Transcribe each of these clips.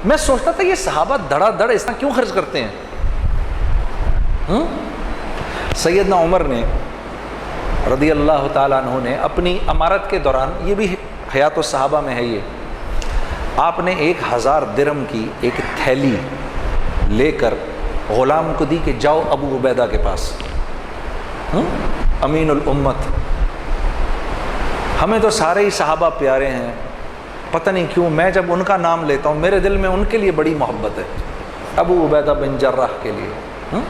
میں سوچتا تھا یہ صحابہ دڑا دڑ اس طرح کیوں خرچ کرتے ہیں؟ سیدنا عمر نے رضی اللہ تعالیٰ عنہ نے اپنی امارت کے دوران، یہ بھی حیات الصحابہ میں ہے، یہ آپ نے 1000 درہم کی ایک تھیلی لے کر غلام کو دی کہ جاؤ ابو عبیدہ کے پاس، امین الامت۔ ہمیں تو سارے ہی صحابہ پیارے ہیں، پتہ نہیں کیوں میں جب ان کا نام لیتا ہوں میرے دل میں ان کے لیے بڑی محبت ہے، ابو عبیدہ بن جراح کے لیے۔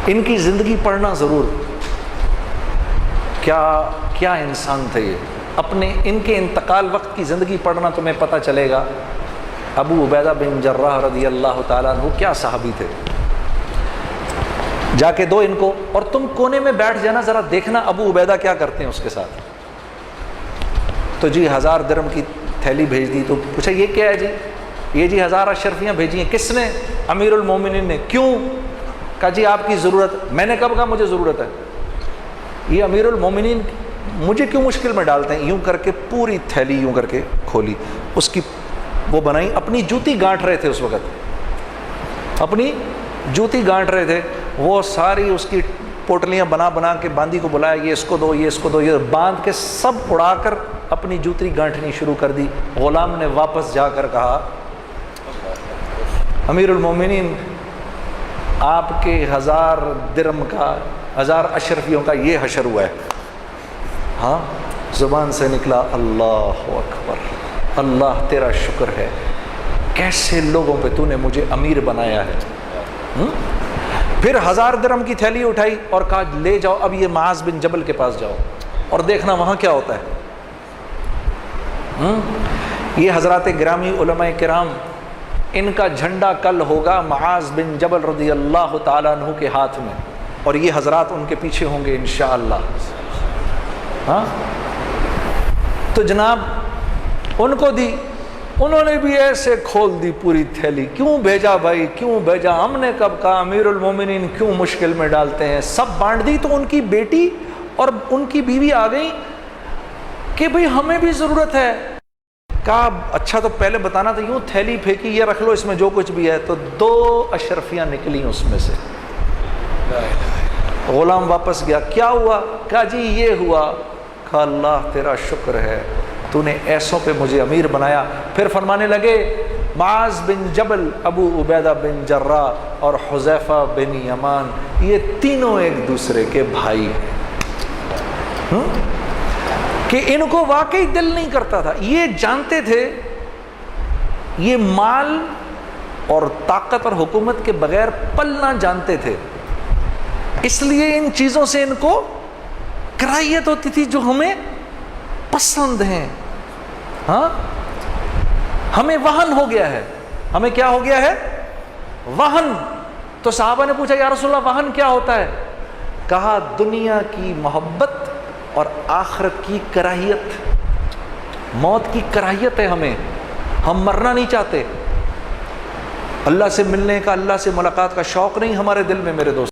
ان کی زندگی پڑھنا ضرور، کیا انسان تھے یہ، اپنے ان کے انتقال وقت کی زندگی پڑھنا تمہیں پتہ چلے گا ابو عبیدہ بن جراح رضی اللہ تعالیٰ عنہ کیا صحابی تھے۔ جا کے دو ان کو، اور تم کونے میں بیٹھ جانا، ذرا دیکھنا ابو عبیدہ کیا کرتے ہیں اس کے ساتھ۔ تو جی 1000 درہم کی تھیلی بھیج دی، تو پوچھا یہ کیا ہے جی؟ یہ جی 1000 اشرفیاں بھیجی ہیں۔ کس نے؟ امیر المومنین نے۔ کیوں؟ کہا جی آپ کی ضرورت۔ میں نے کب کہا مجھے ضرورت ہے؟ یہ امیر المومنین مجھے کیوں مشکل میں ڈالتے ہیں؟ یوں کر کے پوری تھیلی یوں کر کے کھولی، اس کی وہ بنائی، اپنی جوتی گانٹھ رہے تھے اس وقت، اپنی جوتی گانٹھ رہے تھے، وہ ساری اس کی پوٹلیاں بنا کے باندی کو بلایا، یہ اس کو دو، یہ اس کو دو، یہ باندھ کے سب اڑا کر اپنی جوتی گانٹھنی شروع کر دی۔ غلام نے واپس جا کر کہا امیر المومنین آپ کے 1000 درہم کا، 1000 اشرفیوں کا یہ حشر ہوا ہے۔ ہاں، زبان سے نکلا اللہ اکبر، اللہ تیرا شکر ہے، کیسے لوگوں پہ تو نے مجھے امیر بنایا ہے۔ پھر 1000 درہم کی تھیلی اٹھائی اور کہا لے جاؤ اب یہ معاذ بن جبل کے پاس جاؤ اور دیکھنا وہاں کیا ہوتا ہے۔ یہ حضرات گرامی علماء کرام، ان کا جھنڈا کل ہوگا معاذ بن جبل رضی اللہ تعالیٰ عنہ کے ہاتھ میں، اور یہ حضرات ان کے پیچھے ہوں گے انشاءاللہ۔ ہاں، تو جناب ان کو دی، انہوں نے بھی ایسے کھول دی پوری تھیلی۔ کیوں بھیجا بھائی، کیوں بھیجا؟ ہم نے کب کہا امیر المومنین کیوں مشکل میں ڈالتے ہیں؟ سب بانٹ دی۔ تو ان کی بیٹی اور ان کی بیوی آ گئی کہ بھئی ہمیں بھی ضرورت ہے۔ کہا اچھا تو پہلے بتانا تھا، یوں تھیلی پھینکی، یہ رکھ لو اس میں جو کچھ بھی ہے۔ تو 2 اشرفیاں نکلیں اس میں سے۔ غلام واپس گیا، کیا ہوا؟ کہا جی یہ ہوا۔ کہا اللہ تیرا شکر ہے، تو نے ایسوں پہ مجھے امیر بنایا۔ پھر فرمانے لگے معاذ بن جبل، ابو عبیدہ بن جراح اور حذیفہ بن یمان، یہ تینوں ایک دوسرے کے بھائی ہیں، کہ ان کو واقعی دل نہیں کرتا تھا۔ یہ جانتے تھے یہ مال اور طاقت اور حکومت کے بغیر پلنا جانتے تھے، اس لیے ان چیزوں سے ان کو کراہیت ہوتی تھی جو ہمیں پسند ہیں۔ ہاں، ہمیں وہن ہو گیا ہے۔ ہمیں کیا ہو گیا ہے؟ وہن۔ تو صحابہ نے پوچھا یا رسول اللہ وہن کیا ہوتا ہے؟ کہا دنیا کی محبت اور آخرت کی کراہیت، موت کی کراہیت ہے ہمیں، ہم مرنا نہیں چاہتے، اللہ سے ملنے کا، اللہ سے ملاقات کا شوق نہیں ہمارے دل میں میرے دوست۔